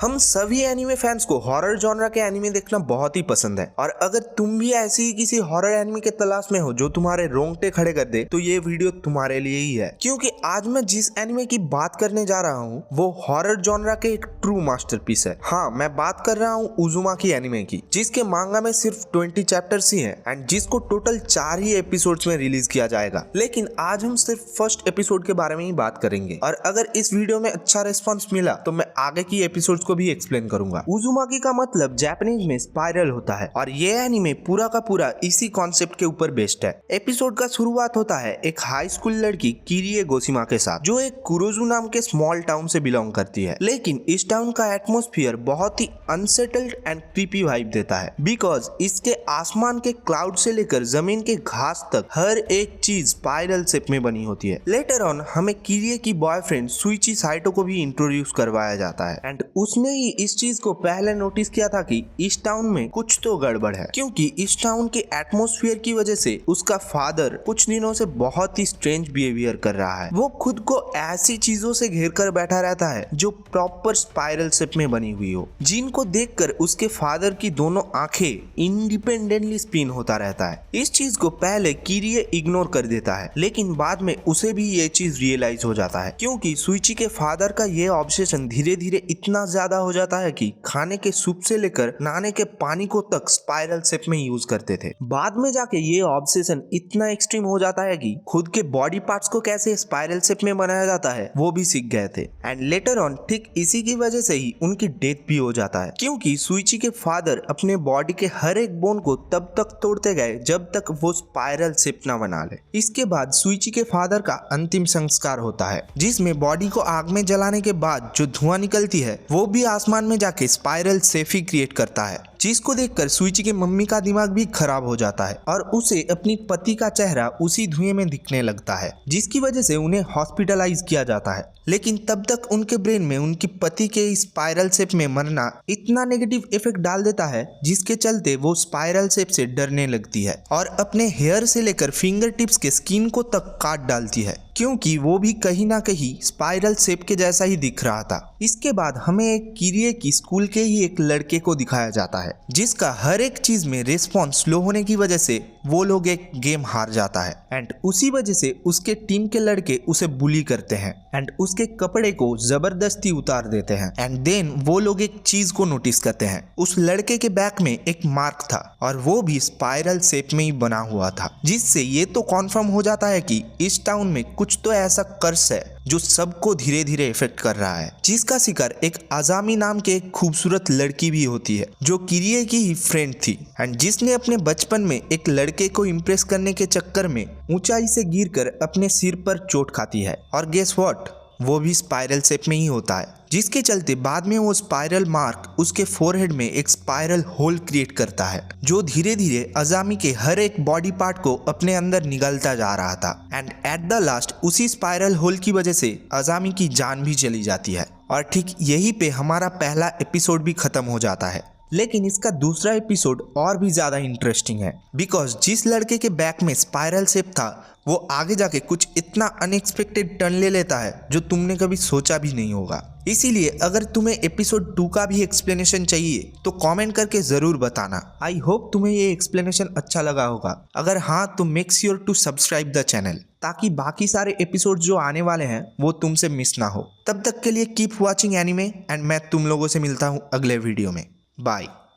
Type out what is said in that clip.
हम सभी anime fans को हॉरर जॉनरा के एनिमे देखना बहुत ही पसंद है और अगर तुम भी ऐसी ही किसी हॉरर एनिमे के तलाश में हो जो तुम्हारे रोंगटे खड़े कर दे तो ये वीडियो तुम्हारे लिए ही है, क्योंकि आज मैं जिस एनिमे की बात करने जा रहा हूँ वो हॉरर जॉनरा के एक ट्रू मास्टरपीस है। हाँ, मैं बात कर रहा हूँ उजुमाकी एनिमे की, जिसके मांगा में सिर्फ 20 चैप्टर्स ही हैं एंड जिसको टोटल 4 ही एपिसोड्स में रिलीज किया जाएगा। लेकिन आज हम सिर्फ फर्स्ट एपिसोड के बारे में ही बात करेंगे और अगर इस वीडियो में अच्छा रिस्पॉन्स मिला तो मैं आगे की एपिसोड्स को भी एक्सप्लेन करूंगा। उजुमाकी का मतलब जापानीज में स्पाइरल होता है और ये एनीमे पूरा का पूरा इसी कॉन्सेप्ट के ऊपर बेस्ड है। एपिसोड का शुरुआत होता है एक हाई स्कूल लड़की किरिए गोशिमा के साथ, जो एक कुरोजू नाम के स्मॉल टाउन से बिलोंग करती है। लेकिन इस टाउन का एटमॉस्फेयर बहुत ही अनसेटल्ड एंड क्रीपी वाइब देता है, बिकॉज इसके आसमान के क्लाउड से लेकर जमीन के घास तक हर एक चीज स्पाइरल शेप में बनी होती है। लेटर ऑन हमें किरिए की बॉयफ्रेंड सुइची साइटो को भी इंट्रोड्यूस करवाया जाता है एंड उसने ही इस चीज को पहले नोटिस किया था कि इस टाउन में कुछ तो गड़बड़ है, क्योंकि इस टाउन के एटमॉस्फेयर की वजह से उसका फादर कुछ दिनों से बहुत ही स्ट्रेंज बिहेवियर कर रहा है। वो खुद को ऐसी चीजों से घेर कर बैठा रहता है जो प्रॉपर स्पाइरल शेप में बनी हुई हो, जिनको देखकर उसके फादर की दोनों आंखें इंडिपेंडेंटली स्पिन होता रहता है। इस चीज को पहले किरिए इग्नोर कर देता है, लेकिन बाद में उसे भी ये चीज रियलाइज हो जाता है, क्योंकि सुइची के फादर का ये ऑब्सेशन धीरे धीरे इतना ज्यादा हो जाता है कि खाने के सूप से लेकर नहाने के पानी को तक स्पाइरल शेप में यूज करते थे। बाद में जाके ये ऑब्सेशन इतना एक्सट्रीम हो जाता है कि खुद के बॉडी पार्ट्स को कैसे स्पाइरल शेप में बनाया जाता है वो भी सीख गए थे। एंड लेटर ऑन ठीक इसी की वजह से ही उनकी डेथ भी हो जाता है, क्योंकि सुइची के फादर अपने बॉडी के हर एक बोन को तब तक तोड़ते गए जब तक वो स्पाइरल शेप ना बना ले। इसके बाद सुइची के फादर का अंतिम संस्कार होता है, जिसमें बॉडी को आग में जलाने के बाद जो धुआं निकलती है वो भी आसमान में जाके स्पाइरल शेप ही क्रिएट करता है, जिसको देखकर सुइची के मम्मी का दिमाग भी खराब हो जाता है और उसे अपनी पति का चेहरा उसी धुएं में दिखने लगता है, जिसकी वजह से उन्हें हॉस्पिटलाइज किया जाता है। लेकिन तब तक उनके ब्रेन में उनकी पति के स्पाइरल शेप में मरना इतना नेगेटिव इफेक्ट डाल देता है, जिसके चलते वो स्पाइरल शेप से डरने लगती है और अपने हेयर से लेकर फिंगर टिप्स के स्किन को तक काट डालती है, क्योंकि वो भी कहीं ना कहीं स्पाइरल शेप के जैसा ही दिख रहा था। इसके बाद हमें एक किरिए की स्कूल के ही एक लड़के को दिखाया जाता है, जिसका हर एक चीज में रिस्पॉन्स स्लो होने की वजह से वो लोग एक गेम हार जाता है एंड उसी वजह से उसके टीम के लड़के उसे बुली करते हैं एंड उसके कपड़े को जबरदस्ती उतार देते हैं। एंड देन वो लोग एक चीज को नोटिस करते हैं, उस लड़के के बैक में एक मार्क था और वो भी स्पाइरल शेप में ही बना हुआ था, जिससे ये तो कॉन्फर्म हो जाता है कि इस टाउन में कुछ तो ऐसा कर्स है जो सबको धीरे धीरे इफेक्ट कर रहा है, जिसका शिकार एक आजामी नाम के एक खूबसूरत लड़की भी होती है, जो किरिए की ही फ्रेंड थी एंड जिसने अपने बचपन में एक लड़के को इम्प्रेस करने के चक्कर में ऊंचाई से गिरकर अपने सिर पर चोट खाती है और गेस व्हाट, वो भी स्पाइरल शेप में ही होता है, जिसके चलते बाद में वो स्पाइरल मार्क उसके फोरहेड में एक स्पाइरल होल क्रिएट करता है, जो धीरे धीरे अजामी के हर एक बॉडी पार्ट को अपने अंदर निगलता जा रहा था। एंड एट द लास्ट उसी स्पाइरल होल की वजह से अजामी की जान भी चली जाती है और ठीक यहीं पे हमारा पहला एपिसोड भी खत्म हो जाता है। लेकिन इसका दूसरा एपिसोड और भी ज्यादा इंटरेस्टिंग है, बिकॉज जिस लड़के के बैक में स्पाइरल शेप था वो आगे जाके कुछ इतना अनएक्सपेक्टेड टर्न ले लेता है जो तुमने कभी सोचा भी नहीं होगा। इसीलिए अगर तुम्हें एपिसोड 2 का भी एक्सप्लेनेशन चाहिए तो कमेंट करके जरूर बताना। आई होप तुम्हें ये एक्सप्लेनेशन अच्छा लगा होगा। अगर हाँ तो make sure to subscribe the channel, ताकि बाकी सारे एपिसोड जो आने वाले हैं वो तुमसे मिस ना हो। तब तक के लिए कीप वॉचिंग एनीमे एंड मैं तुम लोगों से मिलता हूँ अगले वीडियो में। बाय।